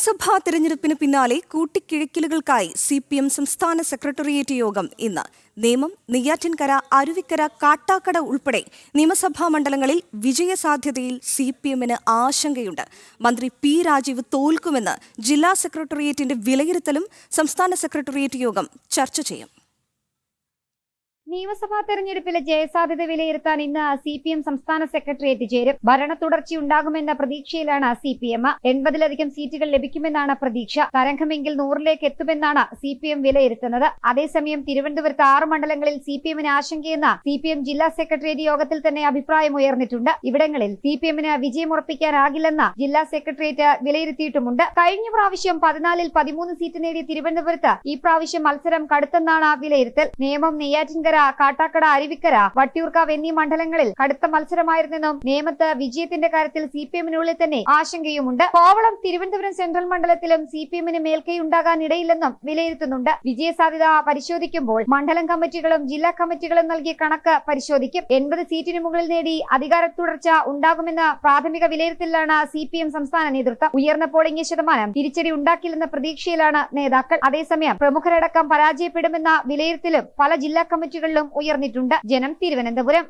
നിയമസഭാ തെരഞ്ഞെടുപ്പിന് പിന്നാലെ കൂട്ടിക്കിഴക്കലുകൾക്കായി CPM സംസ്ഥാന സെക്രട്ടേറിയറ്റ് യോഗം ഇന്ന്. നേമം, നെയ്യാറ്റിൻകര, അരുവിക്കര, കാട്ടാക്കട ഉൾപ്പെടെ നിയമസഭാ മണ്ഡലങ്ങളിൽ വിജയസാധ്യതയിൽ CPMന് ആശങ്കയുണ്ട്. മന്ത്രി P. രാജീവ് തോൽക്കുമെന്ന് ജില്ലാ സെക്രട്ടേറിയറ്റിന്റെ വിലയിരുത്തലും സംസ്ഥാന സെക്രട്ടേറിയറ്റ് യോഗം ചർച്ച ചെയ്യും. നിയമസഭാ തെരഞ്ഞെടുപ്പിലെ ജയസാധ്യത വിലയിരുത്താൻ ഇന്ന് CPM സംസ്ഥാന സെക്രട്ടേറിയറ്റ് ചേരും. ഭരണ തുടർച്ചയുണ്ടാകുമെന്ന പ്രതീക്ഷയിലാണ് CPM. 80-ലധികം സീറ്റുകൾ ലഭിക്കുമെന്നാണ് പ്രതീക്ഷ. തരംഗമെങ്കിൽ 100-ലേക്ക് എത്തുമെന്നാണ് CPM വിലയിരുത്തുന്നത്. അതേസമയം തിരുവനന്തപുരത്ത് 6 മണ്ഡലങ്ങളിൽ CPMന് ആശങ്കയെന്ന CPM ജില്ലാ സെക്രട്ടേറിയറ്റ് യോഗത്തിൽ തന്നെ അഭിപ്രായം ഉയർന്നിട്ടുണ്ട്. ഇവിടങ്ങളിൽ CPMന് വിജയമുറപ്പിക്കാനാകില്ലെന്ന് ജില്ലാ സെക്രട്ടേറിയറ്റ് വിലയിരുത്തിയിട്ടുമുണ്ട്. കഴിഞ്ഞ പ്രാവശ്യം 14-ൽ 13 സീറ്റ് നേടിയ തിരുവനന്തപുരത്ത് ഈ പ്രാവശ്യം മത്സരം കടുത്തെന്നാണ് വിലയിരുത്തൽ. നേമം, നെയ്യാറ്റിൻകര, കാട്ടാക്കട, അരുവിക്കര, വട്ടിയൂർക്കാവ് എന്നീ മണ്ഡലങ്ങളിൽ കടുത്ത മത്സരമായിരുന്നെന്നും നേമത്ത് വിജയത്തിന്റെ കാര്യത്തിൽ CPMനുള്ളിൽ തന്നെ ആശങ്കയുമുണ്ട്. കോവളം, തിരുവനന്തപുരം സെൻട്രൽ മണ്ഡലത്തിലും CPMന് മേൽക്കൈയുണ്ടാകാൻ ഇടയില്ലെന്നും വിലയിരുത്തുന്നുണ്ട്. വിജയസാധ്യത പരിശോധിക്കുമ്പോൾ മണ്ഡലം കമ്മിറ്റികളും ജില്ലാ കമ്മിറ്റികളും നൽകിയ കണക്ക് പരിശോധിക്കും. 80 സീറ്റിന് മുകളിൽ നേടി അധികാര തുടർച്ച ഉണ്ടാകുമെന്ന പ്രാഥമിക വിലയിരുത്തലിലാണ് CPM സംസ്ഥാന നേതൃത്വം. ഉയർന്ന പോളിംഗ് ശതമാനം തിരിച്ചടി ഉണ്ടാക്കില്ലെന്ന പ്രതീക്ഷയിലാണ് നേതാക്കൾ. അതേസമയം പ്രമുഖരടക്കം പരാജയപ്പെടുമെന്ന വിലയിരുത്തലും പല ജില്ലാ കമ്മിറ്റികളിലും ഉയർന്നിട്ടുണ്ട്. ജനം, തിരുവനന്തപുരം.